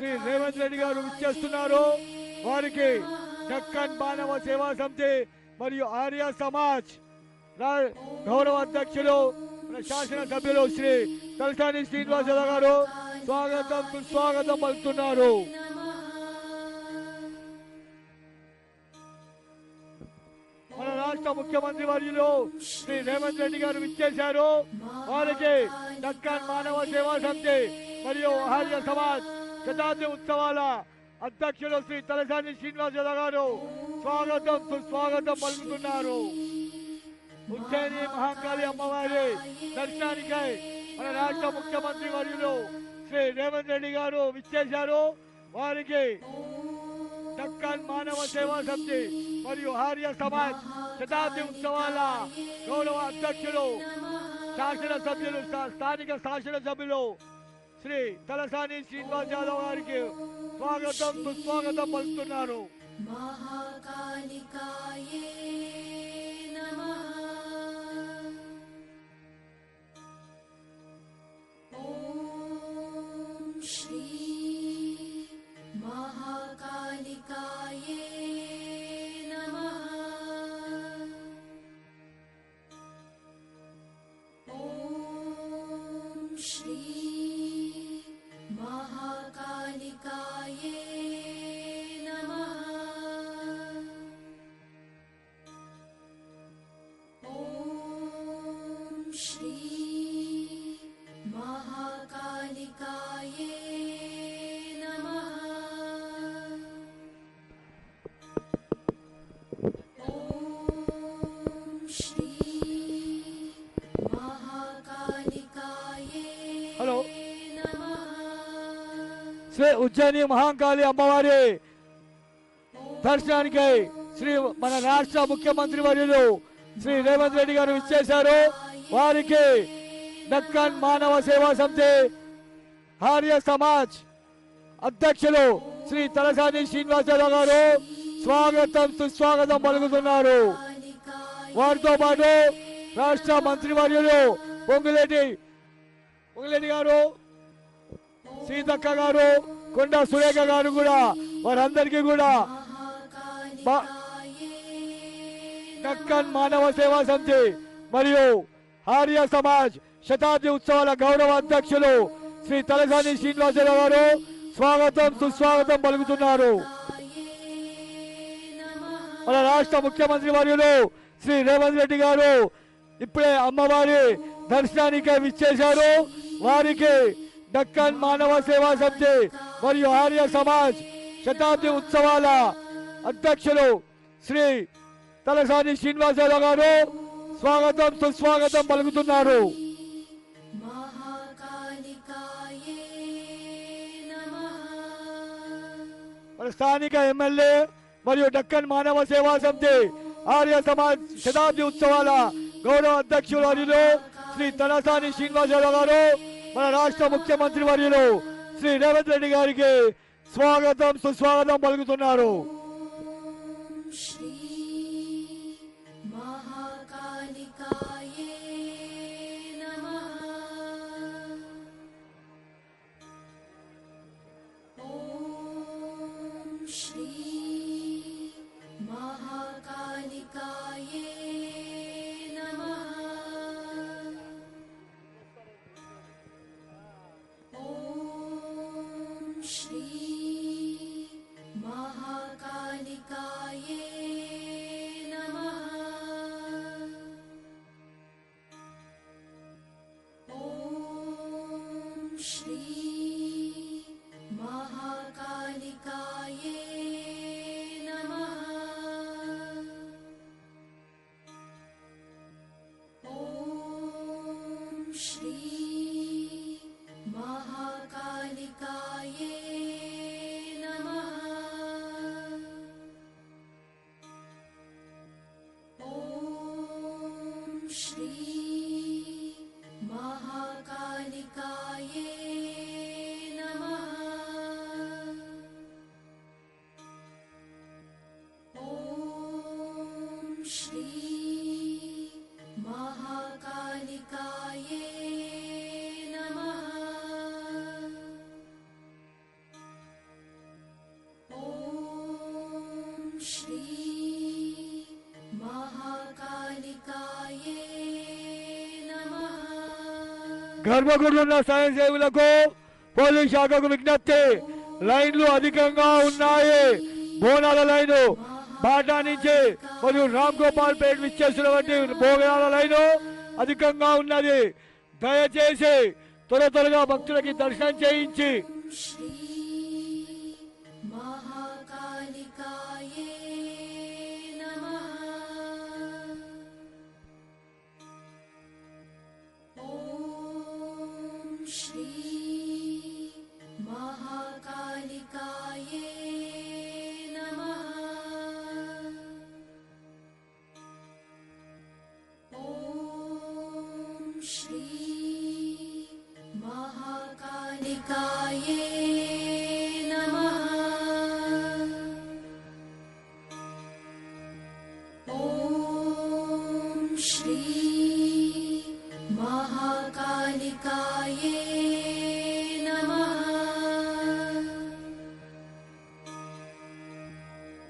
శ్రీ రేవంత్ రెడ్డి గారు విచ్చేస్తున్నారు. వారికి దక్కన్ మానవ సేవా సమితి మరియు ఆర్య సమాజ్ గౌరవ అధ్యక్షులు శాసనసభ్యులు శ్రీ తలసాని శ్రీనివాసరావు గారు స్వాగతం సుస్వాగతం పలుకుతున్నారు. మన రాష్ట్ర ముఖ్యమంత్రి వర్యులు శ్రీ రేవంత్ రెడ్డి గారు విచ్చేశారు. వారికి దక్కన్ మానవ సేవా సమితి మరియు ఆర్య సమాజ్ శతాబ్ది ఉత్సవాల అధ్యక్షులు శ్రీ తలసాని శ్రీనివాసరావు గారు స్వాగతం సుస్వాగతం పలుకుతున్నారు. ఉజ్జయిని మహాకాళి అమ్మవారి దర్శనానికై మన రాష్ట్ర ముఖ్యమంత్రి వర్యులు శ్రీ రేవంత్ రెడ్డి గారు విచ్చేశారు. వారికి దక్కన్ మానవ సేవా సమితి మరియు ఆర్య సమాజ్ శతాబ్ది ఉత్సవాల గౌరవ అధ్యక్షులు శాసనసభ్యులు స్థానిక శాసనసభ్యులు శ్రీ తలసాని శ్రీనివాస్ యాదవ్ గారికి స్వాగతం సుస్వాగతం పలుకుతున్నారు. హలో, శ్రీ ఉజ్జయిని మహాకాళి అమ్మవారి దర్శనానికై శ్రీ మన రాష్ట్ర ముఖ్యమంత్రి వర్యులు శ్రీ రేవంత్ రెడ్డి గారు విచ్చేశారు. వారికి దక్కన్ మానవ సేవా సమితి ఆర్య సమాజ్ అధ్యక్షులు శ్రీ తలసాని శ్రీనివాసరావు గారు స్వాగతం సుస్వాగతం పలుకుతున్నారు. వారితో పాటు రాష్ట్ర మంత్రి వర్యులు పొంగులేటి గారు, సీతక్క గారు, కొండ సురేఖ గారు కూడా వారందరికీ కూడా దక్కన్ మానవ సేవా సమితి మరియు ఆర్య సమాజ్ శతాబ్ది ఉత్సవాల గౌరవ అధ్యక్షులు శ్రీ తలసాని శ్రీనివాసరావు గారు స్వాగతం సుస్వాగతం పలుకుతున్నారు. మన రాష్ట్ర ముఖ్యమంత్రి వర్యులు శ్రీ రేవంత్ రెడ్డి గారు ఇప్పుడే అమ్మవారి దర్శనానికి విచ్చేశారు. వారికి దక్కన్ మానవ సేవా సమితి మరియు ఆర్య సమాజ్ శతాబ్ది ఉత్సవాల అధ్యక్షులు శ్రీ తలసాని శ్రీనివాసరావు గారు స్వాగతం సుస్వాగతం పలుకుతున్నారు. స్థానిక ఎమ్మెల్యే మరియు దక్కన్ మానవ సేవా సమితి ఆర్య సమాజ్ శతాబ్ది ఉత్సవాల గౌరవ అధ్యక్షులు వర్యులు శ్రీ తలసాని శ్రీనివాసరావు గారు మన రాష్ట్ర ముఖ్యమంత్రి వర్యులు శ్రీ రేవంత్ రెడ్డి గారికి స్వాగతం సుస్వాగతం పలుకుతున్నారు. श्री महाकाली గర్భగుడులున్న స్వయం సేవకులకు పోలీస్ శాఖకు విజ్ఞప్తి, లైన్లు అధికంగా ఉన్నాయి. బోనాల లైను బాటా నుంచి మరియు రామ్ గోపాల్ పేట విచ్చేసినటువంటి బోనాల లైను అధికంగా ఉన్నది. దయచేసి త్వరగా భక్తులకి దర్శనం చేయించి महाकालिकाये